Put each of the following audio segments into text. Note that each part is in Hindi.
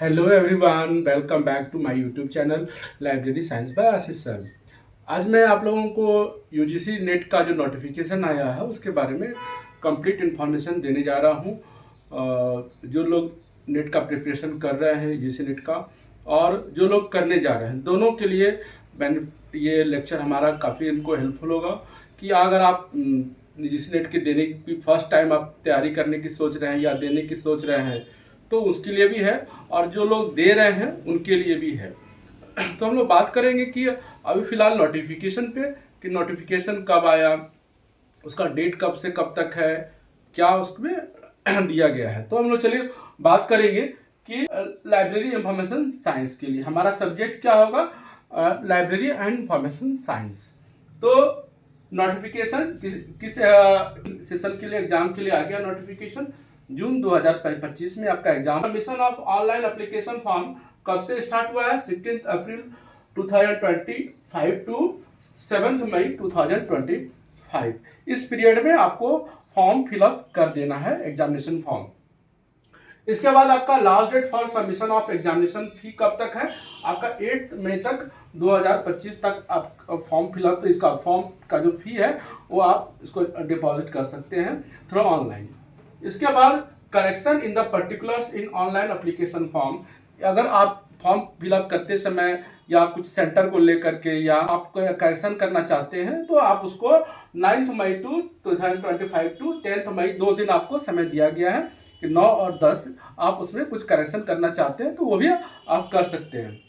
Hello everyone, welcome back to my YouTube channel library science by Ashish sir. आज मैं आप लोगों को यूजीसी नेट का जो नोटिफिकेशन आया है उसके बारे में कंप्लीट इन्फॉर्मेशन देने जा रहा हूँ। जो लोग नेट का प्रिपरेशन कर रहे हैं यूजीसी नेट का, और जो लोग करने जा रहे हैं, दोनों के लिए ये लेक्चर हमारा काफ़ी इनको हेल्पफुल होगा। कि अगर आप यूजीसी नेट के देने की फर्स्ट टाइम आप तैयारी करने की सोच रहे हैं या देने की सोच रहे हैं, तो उसके लिए भी है, और जो लोग दे रहे हैं उनके लिए भी है। तो हम लोग बात करेंगे कि अभी फ़िलहाल नोटिफिकेशन पे, कि नोटिफिकेशन कब आया, उसका डेट कब से कब तक है, क्या उसमें दिया गया है। तो हम लोग चलिए बात करेंगे कि लाइब्रेरी इंफॉर्मेशन साइंस के लिए हमारा सब्जेक्ट क्या होगा, लाइब्रेरी एंड इंफॉर्मेशन साइंस। तो नोटिफिकेशन किस सेशन के लिए, एग्जाम के लिए आ गया नोटिफिकेशन। जून 2025 में आपका exam. Submission of online application form कब से स्टार्ट हुआ है? 16 अप्रैल 2025 टू 7 मई 2025। इस पीरियड में आपको फॉर्म फिलअप कर देना है, एग्जामिनेशन फॉर्म। इसके बाद आपका last date for submission of examination fee कब तक है? आपका 8 मई तक 2025 तक आप फॉर्म फिलअप, इसका फॉर्म का जो फी है वो आप इसको डिपॉजिट कर सकते हैं थ्रू ऑनलाइन। इसके बाद correction in the particulars in online application form. अगर आप फॉर्म फिलअप करते समय या कुछ सेंटर को लेकर के या आप करेक्शन करना चाहते हैं, तो आप उसको 9 मई 2025 टू 10 मई 2 दिन आपको समय दिया गया है कि 9 और 10 आप उसमें कुछ करेक्शन करना चाहते हैं तो वो भी आप कर सकते हैं।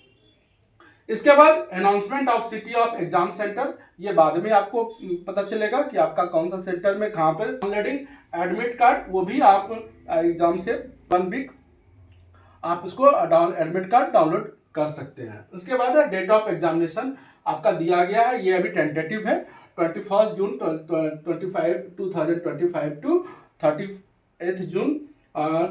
इसके बाद announcement of city of exam centre, ये बाद में आपको पता चलेगा कि आपका कौन सा सेंटर में कहाँ पर। डाउनलोडिंग एडमिट कार्ड, वो भी आप एग्जाम से 1 वीक आप उसको एडमिट कार्ड डाउनलोड कर सकते हैं। उसके बाद डेट ऑफ एग्जामिनेशन आपका दिया गया है, ये अभी टेंटेटिव है, 21 जून 2025 टू 30 जून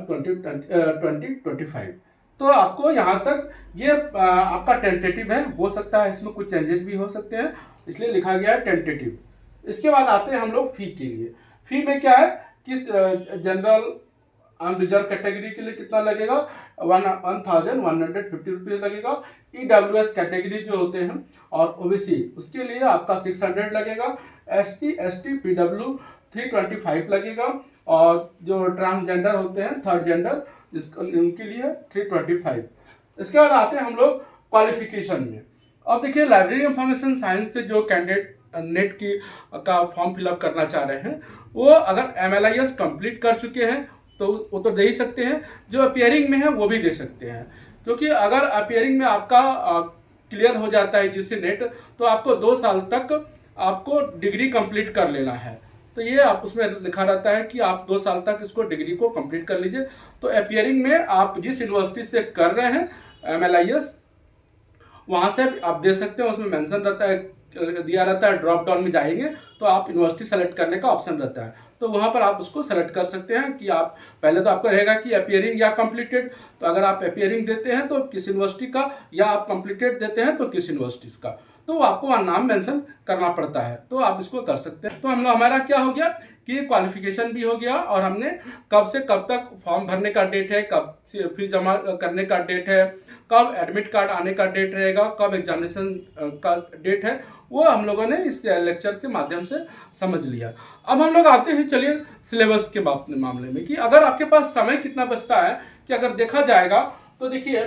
2025। तो आपको यहाँ तक ये आपका टेंटेटिव है, हो सकता है इसमें कुछ चेंजेस भी हो सकते हैं, इसलिए लिखा गया है टेंटेटिव। इसके बाद आते हैं हम लोग फी के लिए। फी में क्या है कि जनरल अनरिजर्व कैटेगरी के लिए कितना लगेगा? 1150 रुपीज़ लगेगा। EWS कैटेगरी जो होते हैं और OBC, उसके लिए आपका 600 लगेगा। SC ST PW 325 लगेगा, और जो ट्रांसजेंडर होते हैं, थर्ड जेंडर, उनके लिए 325। इसके बाद आते हैं हम लोग क्वालिफिकेशन में। अब देखिए, लाइब्रेरी इंफॉर्मेशन साइंस से जो कैंडिडेट नेट की का फॉर्म फिलअप करना चाह रहे हैं, वो अगर MLIS कंप्लीट कर चुके हैं तो वो तो दे ही सकते हैं, जो अपियरिंग में है वो भी दे सकते हैं। क्योंकि अगर अपियरिंग में आपका क्लियर हो जाता है यूजीसी नेट, तो आपको 2 साल तक आपको डिग्री कंप्लीट कर लेना है। तो ये आप उसमें लिखा रहता है कि आप 2 साल तक इसको डिग्री को कंप्लीट कर लीजिए। तो अपियरिंग में आप जिस यूनिवर्सिटी से कर रहे हैं MLIS, वहाँ से आप दे सकते हैं। उसमें मेंशन रहता है, दिया रहता है, ड्रॉप डाउन में जाएंगे तो आप यूनिवर्सिटी सेलेक्ट करने का ऑप्शन रहता है, तो वहाँ पर आप उसको सेलेक्ट कर सकते हैं कि आप पहले तो आपको रहेगा कि अपियरिंग या कंप्लीटेड। तो अगर आप अपियरिंग देते हैं तो किस यूनिवर्सिटी का, या आप कंप्लीटेड देते हैं तो किस यूनिवर्सिटीज़ का, तो आपको वहाँ नाम मेंशन करना पड़ता है, तो आप इसको कर सकते हैं। तो हमारा क्या हो गया कि क्वालिफिकेशन भी हो गया, और हमने कब से कब तक फॉर्म भरने का डेट है, कब से फीस जमा करने का डेट है, कब एडमिट कार्ड आने का डेट रहेगा, कब एग्जामिनेशन का डेट है, वो हम लोगों ने इस लेक्चर के माध्यम से समझ लिया। अब हम लोग आते हैं, चलिए, सिलेबस के मामले में, कि अगर आपके पास समय कितना बचता है। कि अगर देखा जाएगा तो देखिए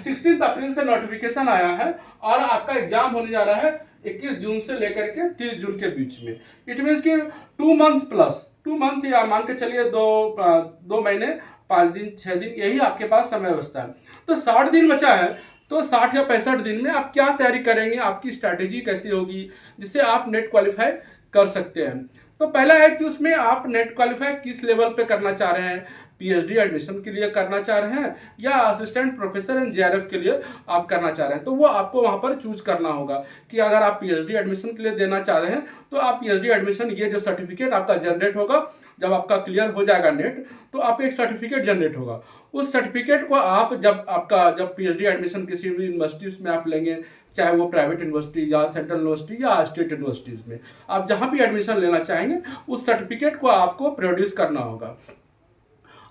16 अप्रैल से नोटिफिकेशन आया है, और आपका एग्जाम होने जा रहा है 21 जून से लेकर के 30 जून के बीच में। इट मीन्स कि 2 मंथ प्लस 2 मंथ, या मान के चलिए 2 महीने 5 दिन 6 दिन, यही आपके पास समय बचता है। तो 60 दिन बचा है, तो 60 या 65 दिन में आप क्या तैयारी करेंगे, आपकी स्ट्रैटेजी कैसी होगी जिससे आप नेट क्वालिफाई कर सकते हैं। तो पहला है कि उसमें आप नेट क्वालिफाई किस लेवल पे करना चाह रहे हैं, PhD एडमिशन के लिए करना चाह रहे हैं, या असिस्टेंट प्रोफेसर एंड JRF के लिए आप करना चाह रहे हैं। तो वो आपको वहाँ पर चूज करना होगा कि अगर आप PhD एडमिशन के लिए देना चाह रहे हैं, तो आप PhD एडमिशन, ये जो सर्टिफिकेट आपका जनरेट होगा जब आपका क्लियर हो जाएगा नेट, तो आपको एक सर्टिफिकेट जनरेट होगा। उस सर्टिफिकेट को आप जब PhD एडमिशन किसी भी यूनिवर्सिटीज में आप लेंगे, चाहे वो प्राइवेट यूनिवर्सिटी या सेंट्रल यूनिवर्सिटी या स्टेट यूनिवर्सिटीज़ में, आप जहाँ भी एडमिशन लेना चाहेंगे, उस सर्टिफिकेट को आपको प्रोड्यूस करना होगा।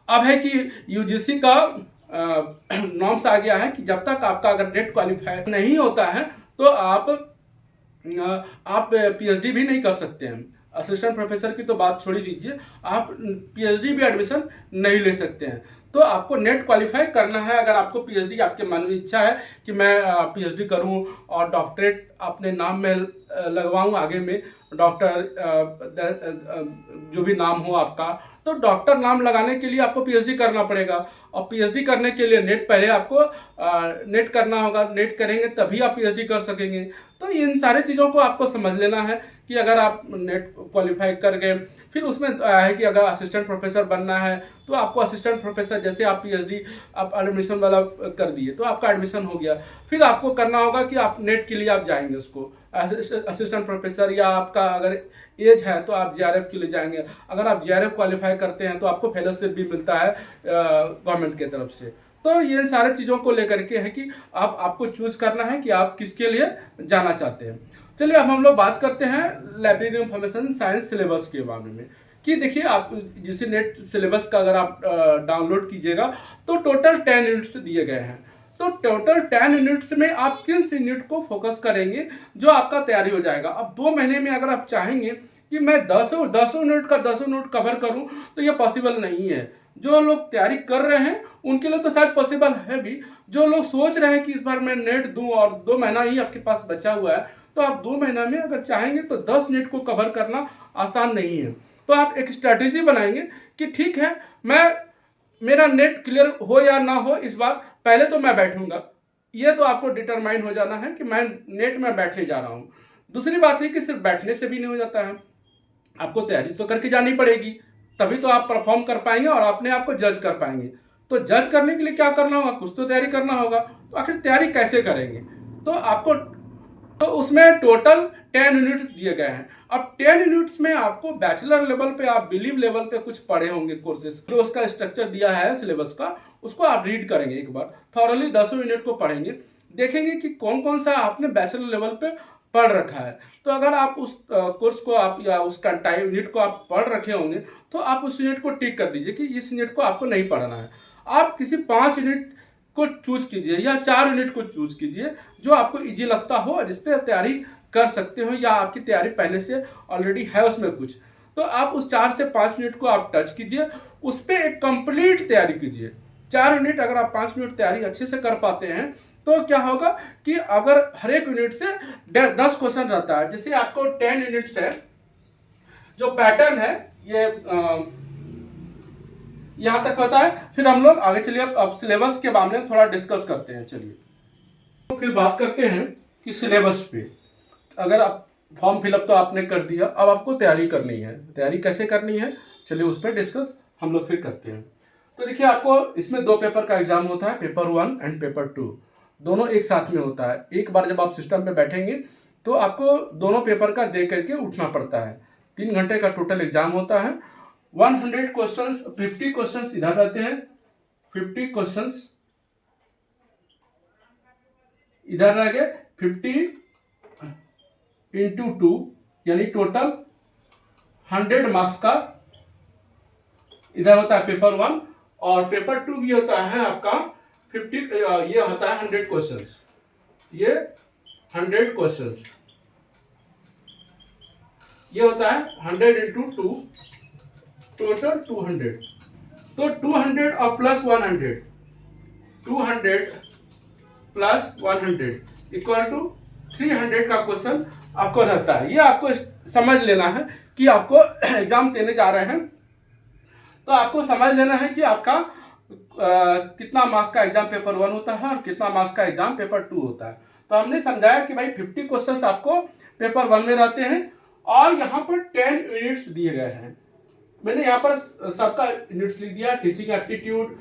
अब है कि यूजीसी का नॉर्म्स आ गया है कि जब तक आपका अगर नेट क्वालिफाई नहीं होता है तो आप पीएचडी भी नहीं कर सकते हैं। असिस्टेंट प्रोफेसर की तो बात छोड़ ही दीजिए, आप पीएचडी भी एडमिशन नहीं ले सकते हैं। तो आपको नेट क्वालिफाई करना है। अगर आपको पीएचडी, आपके मन में इच्छा है कि मैं पीएचडी करूं और डॉक्टरेट अपने नाम में लगवाऊं, आगे में डॉक्टर जो भी नाम हो आपका, तो डॉक्टर नाम लगाने के लिए आपको पीएचडी करना पड़ेगा। और पीएचडी करने के लिए नेट पहले आपको नेट करना होगा। नेट करेंगे तभी आप पीएचडी कर सकेंगे। तो इन सारी चीज़ों को आपको समझ लेना है कि अगर आप नेट क्वालिफाई कर गए, फिर उसमें है कि अगर असिस्टेंट प्रोफेसर बनना है तो आपको असिस्टेंट प्रोफेसर, जैसे आप पीएचडी आप एडमिशन वाला कर दिए तो आपका एडमिशन हो गया, फिर आपको करना होगा कि आप नेट के लिए आप जाएंगे उसको असिस्टेंट प्रोफेसर, या आपका अगर एज है तो आप जेआरएफ के लिए जाएंगे। अगर आप जेआरएफ क्वालिफाई करते हैं तो आपको फेलोशिप भी मिलता है गवर्नमेंट की तरफ से। तो ये सारे चीज़ों को लेकर के है कि आपको चूज करना है कि आप किसके लिए जाना चाहते हैं। चलिए अब हम लोग बात करते हैं लाइब्रेरी इंफॉर्मेशन साइंस सिलेबस के बारे में। कि देखिए, आप जैसे नेट सिलेबस का अगर आप डाउनलोड कीजिएगा तो टोटल 10 यूनिट्स दिए गए हैं। तो टोटल 10 यूनिट्स में आप किस यूनिट को फोकस करेंगे जो आपका तैयारी हो जाएगा। अब 2 महीने में अगर आप चाहेंगे कि मैं 10 यूनिट का 10 यूनिट कवर करूं तो ये पॉसिबल नहीं है। जो लोग तैयारी कर रहे हैं उनके लिए तो शायद पॉसिबल है भी। जो लोग सोच रहे हैं कि इस बार मैं नेट दूं और 2 महीना ही आपके पास बचा हुआ है, तो आप 2 महीना में अगर चाहेंगे तो 10 यूनिट को कवर करना आसान नहीं है। तो आप एक स्ट्रैटेजी बनाएंगे कि ठीक है, मेरा नेट क्लियर हो या ना हो इस बार, पहले तो मैं बैठूंगा। ये तो आपको डिटरमाइन हो जाना है कि मैं नेट में बैठने जा रहा हूँ। दूसरी बात है कि सिर्फ बैठने से भी नहीं हो जाता है, आपको तैयारी तो करके जानी पड़ेगी, तभी तो आप परफॉर्म कर पाएंगे और अपने आप को जज कर पाएंगे। तो जज करने के लिए क्या करना होगा, कुछ तो तैयारी करना होगा। तो आखिर तैयारी कैसे करेंगे, तो आपको तो उसमें टोटल 10 यूनिट्स दिए गए हैं। अब 10 यूनिट्स में आपको बैचलर लेवल पे, आप बिलीव लेवल पे कुछ पढ़े होंगे कोर्सेज, जो उसका स्ट्रक्चर दिया है सिलेबस का, उसको आप रीड करेंगे एक बार थॉरली, 10 यूनिट को पढ़ेंगे, देखेंगे कि कौन कौन सा आपने बैचलर लेवल पे पढ़ रखा है। तो अगर आप उस कोर्स को आप या उसका टाइम यूनिट को आप पढ़ रखे होंगे तो आप उस यूनिट को टिक कर दीजिए कि इस यूनिट को आपको नहीं पढ़ना है। आप किसी 5 यूनिट को चूज कीजिए या 4 यूनिट को चूज कीजिए जो आपको इजी लगता हो, जिस पे तैयारी कर सकते हो, या आपकी तैयारी पहले से ऑलरेडी है उसमें कुछ। तो आप उस 4 से 5 यूनिट को आप टच कीजिए, उस पर एक कंप्लीट तैयारी कीजिए। 4 यूनिट अगर आप 5 यूनिट तैयारी अच्छे से कर पाते हैं तो क्या होगा कि अगर हर एक यूनिट से 10 क्वेश्चन रहता है, जैसे आपको 10 यूनिट्स है, जो पैटर्न है ये यहाँ तक होता है। फिर हम लोग आगे चलिए अब सिलेबस के बारे में थोड़ा डिस्कस करते हैं। चलिए तो फिर बात करते हैं कि सिलेबस पे, अगर आप फॉर्म फिलअप तो आपने कर दिया, अब आपको तैयारी करनी है। तैयारी कैसे करनी है, चलिए उस पर डिस्कस हम लोग फिर करते हैं। तो देखिए, आपको इसमें 2 पेपर का एग्जाम होता है, पेपर 1 एंड पेपर 2, दोनों एक साथ में होता है। एक बार जब आप सिस्टम पे बैठेंगे तो आपको दोनों पेपर का दे करके उठना पड़ता है। 3 घंटे का टोटल एग्जाम होता है। 100 क्वेश्चंस, 50 क्वेश्चंस इधर रहते हैं, 50 क्वेश्चंस इधर रह गए, 50 इंटू 2 यानी टोटल 100 मार्क्स का इधर होता है पेपर 1। और पेपर 2 भी होता है आपका 50, ये होता है 100 क्वेश्चंस, ये 100 क्वेश्चंस, ये होता है 100 इंटू 2, टोटल 200। तो 200 और प्लस 100, 200 प्लस 100 इक्वल टू 300 का क्वेश्चन आपको रहता है। ये आपको समझ लेना है कि आपको एग्जाम देने जा रहे हैं, तो आपको समझ लेना है कि आपका कितना मार्क्स का एग्जाम पेपर 1 होता है और कितना मार्क्स का एग्जाम पेपर 2 होता है। तो हमने समझाया कि भाई 50 क्वेश्चंस आपको पेपर 1 में रहते हैं और यहाँ पर 10 यूनिट्स दिए गए हैं। मैंने यहाँ पर सबका यूनिट्स लिख दिया, teaching aptitude,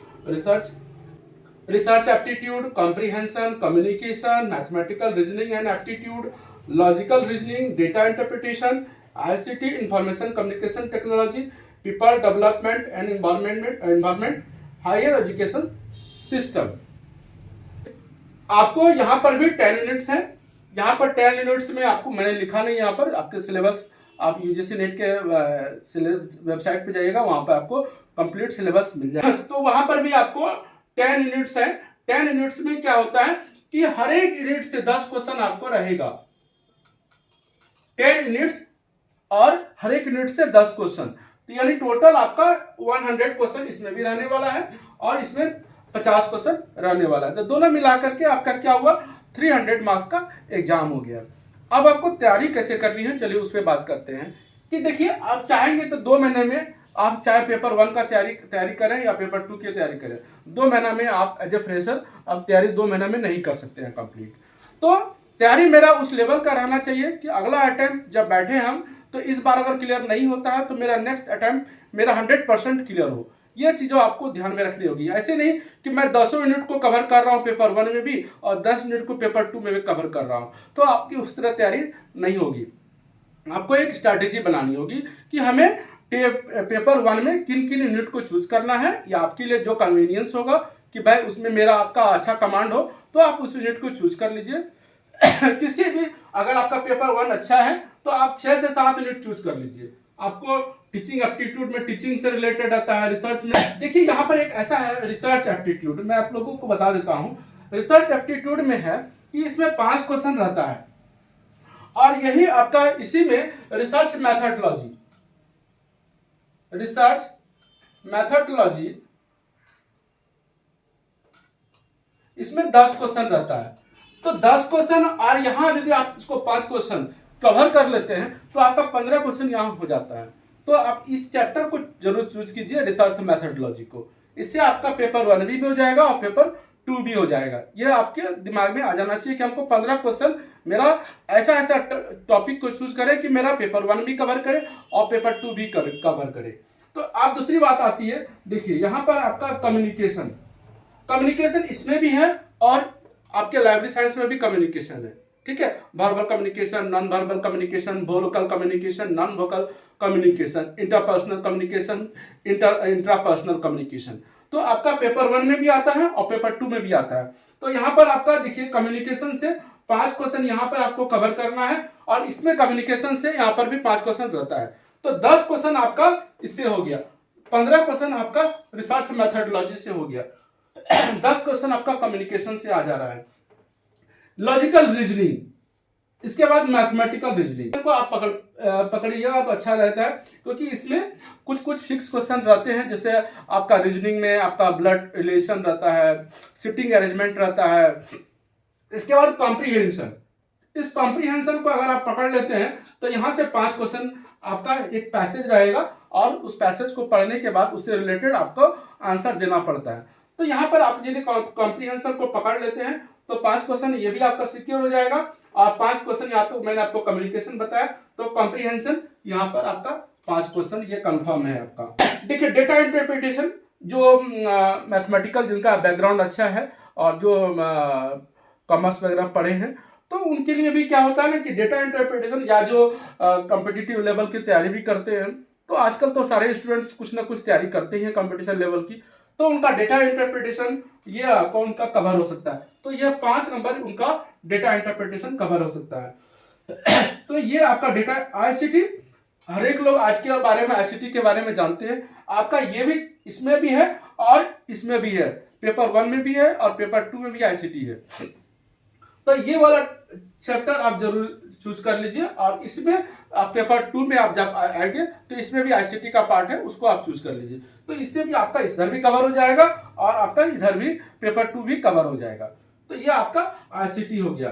research aptitude, comprehension, communication, mathematical reasoning and aptitude, logical reasoning, data interpretation, ICT, information communication technology, people development and environment, higher education system. आपको यहाँ पर भी 10 यूनिट्स हैं। यहाँ पर 10 यूनिट्स में आपको मैंने लिखा नहीं, यहाँ पर आपके सिलेबस, आप UGC नेट के वेबसाइट पे जाइएगा, वहाँ पर आपको कंप्लीट सिलेबस मिल जाएगा। तो वहाँ पर भी आपको 10 यूनिट्स है। 10 यूनिट्स में क्या होता है कि हर एक यूनिट से 10 क्वेश्चन आपको रहेगा। 10 यूनिट्स और हर एक यूनिट से 10 क्वेश्चन, तो यानी टोटल आपका 100 क्वेश्चन इसमें भी रहने वाला है और इसमें 50 क्वेश्चन रहने वाला है। तो दोनों मिलाकर के आपका क्या हुआ, 300 मार्क्स का एग्जाम हो गया। अब आपको तैयारी कैसे करनी है, चलिए उस पर बात करते हैं। कि देखिए, आप चाहेंगे तो 2 महीने में आप चाहे पेपर 1 का तैयारी करें या पेपर 2 की तैयारी करें, 2 महीना में आप एज ए फ्रेशर आप तैयारी 2 महीना में नहीं कर सकते हैं कंप्लीट। तो तैयारी मेरा उस लेवल का रहना चाहिए कि अगला अटेम्प्ट जब बैठे हम, तो इस बार अगर क्लियर नहीं होता है तो मेरा नेक्स्ट अटेम्प्ट मेरा 100% क्लियर हो। ये चीज़ों आपको ध्यान में रखनी होगी। ऐसे नहीं कि मैं 10 यूनिट को कवर कर रहा हूँ पेपर 1 में भी और 10 यूनिट को पेपर 2 में भी कवर कर रहा हूँ, तो आपकी उस तरह तैयारी नहीं होगी। आपको एक स्ट्रैटेजी बनानी होगी कि हमें पेपर 1 में किन किन यूनिट को चूज करना है, या आपके लिए जो कन्वीनियंस होगा कि भाई उसमें मेरा आपका अच्छा कमांड हो, तो आप उस यूनिट को चूज कर लीजिए। किसी भी, अगर आपका पेपर 1 अच्छा है तो आप 6 से 7 यूनिट चूज कर लीजिए। आपको टीचिंग एप्टीट्यूड में टीचिंग से रिलेटेड आता है, रिसर्च में देखिए यहाँ पर एक ऐसा है रिसर्च एप्टीट्यूड, मैं आप लोगों को बता देता हूँ। रिसर्च एप्टीट्यूड में है कि इसमें 5 क्वेश्चन रहता है और यही आपका इसी में रिसर्च मैथोडोलॉजी इसमें 10 क्वेश्चन रहता है। तो 10 क्वेश्चन और यहाँ यदि आप इसको 5 क्वेश्चन कवर कर लेते हैं तो आपका 15 क्वेश्चन यहाँ हो जाता है। तो आप इस चैप्टर को जरूर चूज कीजिए, रिसर्च मैथोडोलॉजी को। इससे आपका पेपर 1 भी हो जाएगा और पेपर 2 भी हो जाएगा। ये आपके दिमाग में आ जाना चाहिए कि हमको 15 क्वेश्चन मेरा ऐसा टॉपिक को चूज करें कि मेरा पेपर 1 भी कवर करे और पेपर 2 भी कवर करे। तो आप दूसरी बात आती है, देखिए यहाँ पर आपका कम्युनिकेशन इसमें भी है और आपके लाइब्रेरी साइंस में भी कम्युनिकेशन है। ठीक है, verbal communication, non verbal communication, vocal communication, non vocal communication, interpersonal communication, intrapersonal communication. तो आपका पेपर 1 में भी आता है और पेपर 2 में भी आता है। तो यहाँ पर आपका देखिए कम्युनिकेशन से 5 क्वेश्चन यहाँ पर आपको कवर करना है और इसमें कम्युनिकेशन से यहाँ पर भी 5 क्वेश्चन रहता है। तो 10 क्वेश्चन आपका इससे हो गया, 15 क्वेश्चन आपका रिसर्च मैथोडोलॉजी से हो गया, 10 क्वेश्चन आपका कम्युनिकेशन से आ जा रहा है। लॉजिकल रीजनिंग, इसके बाद मैथमेटिकल रीजनिंग को आप पकड़िएगा तो अच्छा रहता है, क्योंकि इसमें कुछ फिक्स क्वेश्चन रहते हैं। जैसे आपका रीजनिंग में आपका ब्लड रिलेशन रहता है, सिटिंग अरेंजमेंट रहता है। इसके बाद कॉम्प्रीहेंशन, इस कॉम्प्रीहेंशन को अगर आप पकड़ लेते हैं तो यहाँ से 5 क्वेश्चन आपका एक पैसेज रहेगा और उस पैसेज को पढ़ने के बाद उससे रिलेटेड आपको आंसर देना पड़ता है। तो यहाँ पर आप यदि कॉम्प्रीहेंशन को पकड़ लेते हैं तो 5 क्वेश्चन ये भी आपका सिक्योर हो जाएगा और 5 क्वेश्चन या तो मैंने आपको कम्युनिकेशन बताया, तो कॉम्प्रीहेंशन यहाँ पर आपका 5 क्वेश्चन ये कंफर्म है आपका। देखिए डेटा इंटरप्रिटेशन, जो मैथमेटिकल जिनका बैकग्राउंड अच्छा है और जो कॉमर्स वगैरह पढ़े हैं, तो उनके लिए भी क्या होता है ना कि डेटा इंटरप्रिटेशन या जो कॉम्पिटिटिव लेवल की तैयारी भी करते हैं, तो आजकल तो सारे स्टूडेंट्स कुछ ना कुछ तैयारी करते ही हैं कंपटीशन लेवल की, तो उनका डेटा इंटरप्रिटेशन ये अकाउंट का कवर हो सकता है। तो ये 5 नंबर उनका डेटा इंटरप्रिटेशन कवर हो सकता है। तो ये आपका डेटा आईसीटी, हर एक लोग आज के बारे में आईसीटी के बारे में जानते हैं। आपका ये भी इसमें भी है और इसमें भी है, पेपर 1 में भी है और पेपर 2 में भी आईसीटी है। तो ये वाला चैप्टर आप जरूर चूज कर लीजिए और इसमें आप पेपर 2 में आप जब आएंगे तो इसमें भी आईसीटी का पार्ट है, उसको आप चूज कर लीजिए। तो इससे भी आपका इधर भी कवर हो जाएगा और आपका इधर भी पेपर 2 भी कवर हो जाएगा। तो ये आपका आईसीटी हो गया।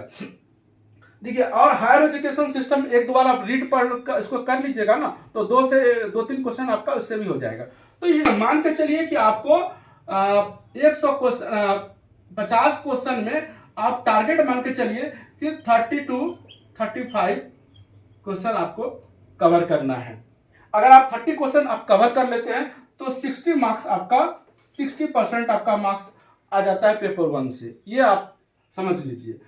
देखिए, और हायर एजुकेशन सिस्टम एक दो बार आप रीड पढ़ इसको कर लीजिएगा ना, तो 2-3 क्वेश्चन आपका उससे भी हो जाएगा। तो ये मान के चलिए कि आपको 50 क्वेश्चन में आप टारगेट मान के चलिए कि 30-35 क्वेश्चन आपको कवर करना है। अगर आप 30 क्वेश्चन आप कवर कर लेते हैं तो 60 मार्क्स आपका 60% आपका मार्क्स आ जाता है पेपर 1 से, ये आप समझ लीजिए।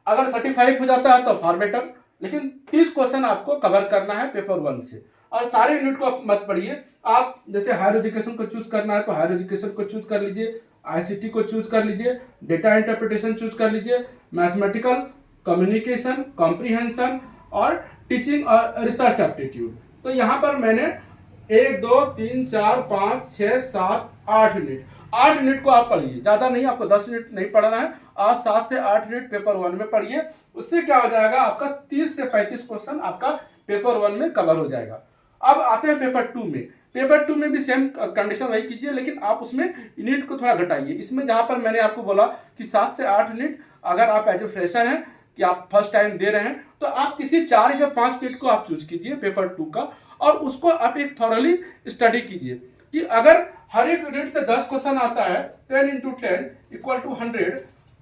अगर 35 हो जाता है तो फार बेटर, लेकिन 30 क्वेश्चन आपको कवर करना है पेपर 1 से। और सारे यूनिट को आप मत पढ़िए, आप जैसे हायर एजुकेशन को चूज करना है तो हायर एजुकेशन को चूज कर लीजिए, आईसीटी को चूज कर लीजिए, डेटा इंटरप्रिटेशन चूज कर लीजिए, मैथमेटिकल, कम्युनिकेशन, कॉम्प्रीहेंशन और टीचिंग और रिसर्च एप्टीट्यूड। तो यहाँ पर मैंने 1 2 3 4 5 6 7 8 यूनिट 8 यूनिट को आप पढ़िए, ज़्यादा नहीं, आपको 10 यूनिट नहीं पढ़ना है। आप 7 से 8 यूनिट पेपर 1 में पढ़िए। उससे क्या हो जाएगा, आपका 30 से 35 क्वेश्चन आपका पेपर 1 में कवर हो जाएगा। अब आते हैं पेपर 2 में। पेपर 2 में भी सेम कंडीशन वही कीजिए, लेकिन आप उसमें यूनिट को थोड़ा घटाइए। इसमें जहाँ पर मैंने आपको बोला कि 7 से 8 यूनिट, अगर आप एज ए फ्रेशर हैं कि आप फर्स्ट टाइम दे रहे हैं, तो आप किसी 4 या 5 यूनिट को आप चूज कीजिए पेपर 2 का, और उसको आप एक थॉरली स्टडी कीजिए कि अगर हर एक यूनिट से 10 क्वेश्चन आता है, 10 इंटू 10 इक्वल टू 100,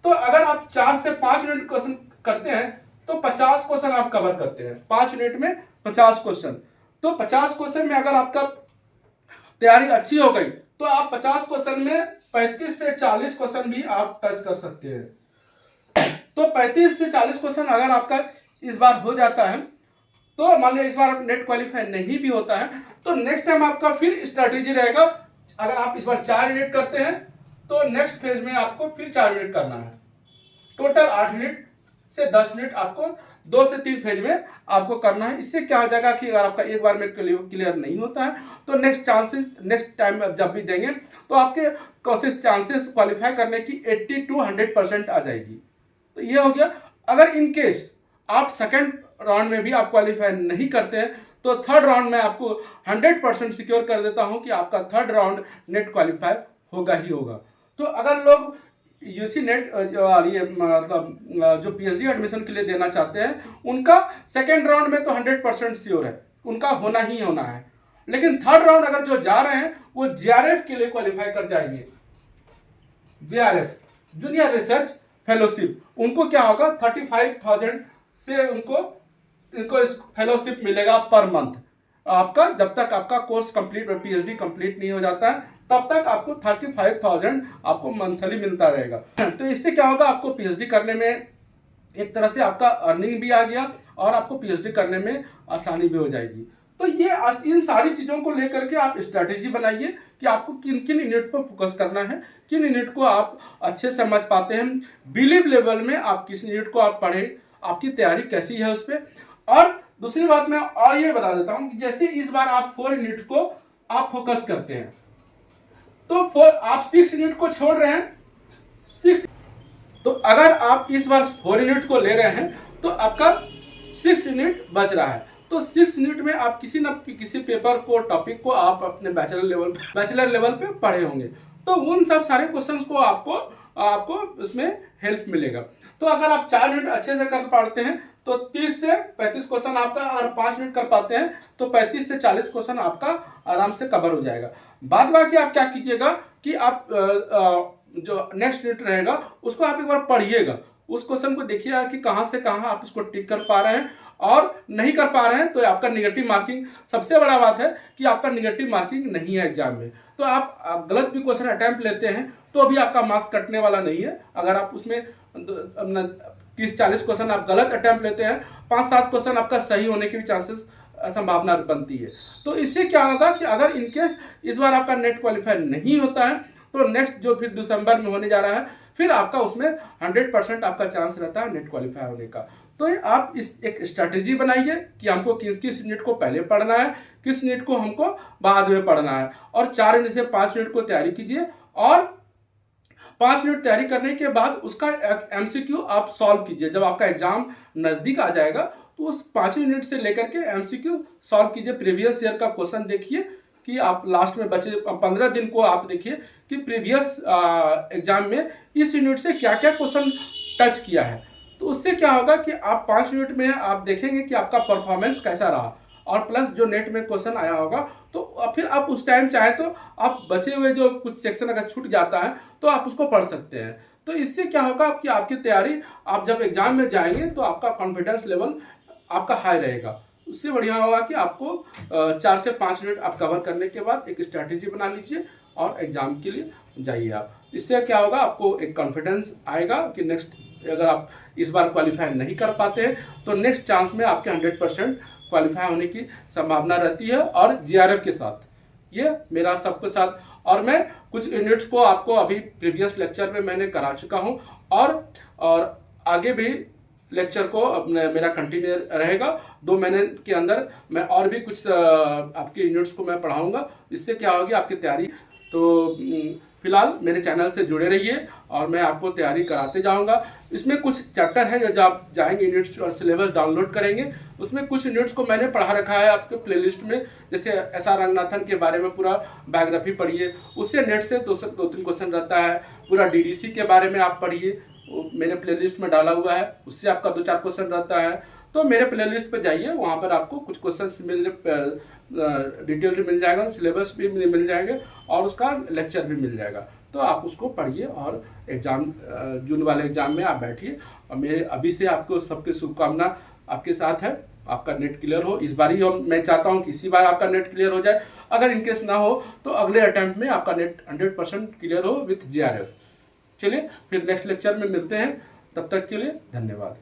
तो अगर आप 4 से 5 यूनिट क्वेश्चन करते हैं तो 50 क्वेश्चन आप कवर करते हैं। 5 यूनिट में 50 क्वेश्चन, तो 50 क्वेश्चन में अगर आपका तैयारी अच्छी हो गई तो आप 50 क्वेश्चन में 35 से 40 क्वेश्चन भी आप टच कर सकते हैं। तो 35 से 40 क्वेश्चन अगर आपका इस बार हो जाता है, तो मान लिया इस बार नेट क्वालिफाई नहीं भी होता है, तो नेक्स्ट टाइम आपका फिर स्ट्रेटेजी रहेगा। अगर आप इस बार 4 यूनिट करते हैं तो नेक्स्ट फेज में आपको फिर 4 यूनिट करना है। टोटल 8 यूनिट से 10 यूनिट आपको 2 से 3 फेज में आपको करना है। इससे क्या हो जाएगा कि अगर आपका एक बार में क्लियर नहीं होता है, तो नेक्स्ट टाइम जब भी देंगे तो आपके कोशिश चांसेस क्वालिफाई करने की 80 to 100% आ जाएगी। तो ये हो गया। अगर इन केस आप सेकेंड राउंड में भी आप क्वालिफाई नहीं करते हैं, तो थर्ड राउंड में आपको 100% सिक्योर कर देता हूं कि आपका थर्ड राउंड नेट क्वालिफाई होगा ही होगा। तो अगर लोग यूसी नेट ये मतलब जो पीएचडी एडमिशन के लिए देना चाहते हैं, उनका सेकेंड राउंड में तो 100% श्योर है, उनका होना ही होना है। लेकिन थर्ड राउंड अगर जो जा रहे हैं वो जेआरएफ के लिए क्वालिफाई कर जाएंगे। जेआरएफ जूनियर रिसर्च फेलोशिप, उनको क्या होगा 35,000 से उनको फेलोशिप मिलेगा पर मंथ आपका। जब तक आपका कोर्स कंप्लीट पीएचडी कंप्लीट नहीं हो जाता है, तब तक आपको 35,000 आपको मंथली मिलता रहेगा। तो इससे क्या होगा, आपको पीएचडी करने में एक तरह से आपका अर्निंग भी आ गया और आपको पीएचडी करने में आसानी भी हो जाएगी। तो ये इन सारी चीज़ों को लेकर के आप स्ट्रैटेजी बनाइए कि आपको किन किन यूनिट पर फोकस करना है, किन यूनिट को आप अच्छे से समझ पाते हैं, बिलीव लेवल में आप किस यूनिट को आप पढ़ें, आपकी तैयारी कैसी है उस पर। और दूसरी बात मैं और ये बता देता हूं कि जैसे इस बार आप 4 यूनिट को आप फोकस करते हैं, तो आप 6 यूनिट को छोड़ रहे हैं 6। तो अगर आप इस बार 4 यूनिट को ले रहे हैं तो आपका 6 यूनिट बच रहा है। तो 6 यूनिट में आप किसी न किसी पेपर को, टॉपिक को आप अपने बैचलर लेवल पे पढ़े होंगे, तो उन सब सारे क्वेश्चंस को आपको उसमें हेल्प मिलेगा। तो अगर आप 4 यूनिट अच्छे से कर पाते हैं तो 30 से 35 क्वेश्चन आपका, और 5 यूनिट कर पाते हैं तो 35 से 40 क्वेश्चन आपका आराम से कवर हो जाएगा। बाद बाकी आप क्या कीजिएगा कि आप जो नेक्स्ट यूनिट रहेगा उसको आप एक बार पढ़िएगा, उस क्वेश्चन को देखिएगा कि कहाँ से कहाँ आप इसको टिक कर पा रहे हैं, और नहीं कर पा रहे हैं तो आपका निगेटिव मार्किंग, सबसे बड़ा बात है कि आपका निगेटिव मार्किंग नहीं है एग्जाम में। तो आप गलत भी क्वेश्चन अटैम्प्ट लेते हैं तो अभी आपका मार्क्स कटने वाला नहीं है। अगर आप उसमें 30-40 क्वेश्चन आप गलत अटैम्प्ट लेते हैं, 5-7 क्वेश्चन आपका सही होने की भी चांसेस संभावना बनती है। तो इससे क्या होगा कि अगर इनकेस इस बार आपका नेट क्वालिफाई नहीं होता है, तो नेक्स्ट जो फिर दिसंबर में होने जा रहा है, फिर आपका उसमें 100% आपका चांस रहता है नेट क्वालिफाई होने का। तो आप इस एक स्ट्रैटेजी बनाइए कि हमको किस किस यूनिट को पहले पढ़ना है, किस यूनिट को हमको बाद में पढ़ना है, और 4 यूनिट से 5 यूनिट को तैयारी कीजिए। और 5 यूनिट तैयारी करने के बाद उसका एमसीक्यू आप सॉल्व कीजिए। जब आपका एग्जाम नज़दीक आ जाएगा तो उस 5 यूनिट से लेकर के एमसीक्यू सॉल्व कीजिए। प्रीवियस ईयर का क्वेश्चन देखिए कि आप लास्ट में बचे 15 दिन को आप देखिए कि प्रीवियस एग्जाम में इस यूनिट से क्या क्या क्वेश्चन टच किया है। तो उससे क्या होगा कि आप 5 यूनिट में आप देखेंगे कि आपका परफॉर्मेंस कैसा रहा, और प्लस जो नेट में क्वेश्चन आया होगा, तो फिर आप उस टाइम चाहे तो आप बचे हुए जो कुछ सेक्शन अगर छूट जाता है तो आप उसको पढ़ सकते हैं। तो इससे क्या होगा कि आपकी तैयारी, आप जब एग्जाम में जाएंगे तो आपका कॉन्फिडेंस लेवल आपका हाई रहेगा। उससे बढ़िया होगा कि आपको 4 से 5 मिनट आप कवर करने के बाद एक स्ट्रैटेजी बना लीजिए और एग्जाम के लिए जाइए आप। इससे क्या होगा, आपको एक कॉन्फिडेंस आएगा कि नेक्स्ट, अगर आप इस बार क्वालिफाई नहीं कर पाते हैं तो नेक्स्ट चांस में आपके 100% क्वालिफाई होने की संभावना रहती है। और जीआरएफ के साथ ये मेरा सबके साथ, और मैं कुछ यूनिट्स को आपको अभी प्रीवियस लेक्चर में मैंने करा चुका हूँ, और आगे भी लेक्चर को मेरा कंटिन्यू रहेगा। 2 महीने के अंदर मैं और भी कुछ आपके यूनिट्स को मैं पढ़ाऊँगा। इससे क्या होगी आपकी तैयारी। तो फिलहाल मेरे चैनल से जुड़े रहिए और मैं आपको तैयारी कराते जाऊंगा। इसमें कुछ चैप्टर है जो आप जाएंगे यूनिट्स और सिलेबस डाउनलोड करेंगे, उसमें कुछ यूनिट्स को मैंने पढ़ा रखा है आपके प्लेलिस्ट में। जैसे SR रंगनाथन के बारे में पूरा बायोग्राफी पढ़िए, उससे नेट से 2-3 क्वेश्चन रहता है। पूरा DDC के बारे में आप पढ़िए, वो मेरे प्लेलिस्ट में डाला हुआ है, उससे आपका 2-4 क्वेश्चन रहता है। तो मेरे प्लेलिस्ट पे जाइए, वहाँ पर आपको कुछ क्वेश्चंस डिटेल मिल जाएगा, सिलेबस भी मिल जाएंगे और उसका लेक्चर भी मिल जाएगा। तो आप उसको पढ़िए और एग्ज़ाम जून वाले एग्ज़ाम में आप बैठिए। और मेरे अभी से आपको सबकी शुभकामना आपके साथ है, आपका नेट क्लियर हो इस बार ही। और मैं चाहता हूँ कि इसी बार आपका नेट क्लियर हो जाए। अगर इनकेस ना हो तो अगले अटैम्प्ट में आपका नेट 100% क्लियर हो विथ JRF। चलिए फिर नेक्स्ट लेक्चर में मिलते हैं, तब तक के लिए धन्यवाद।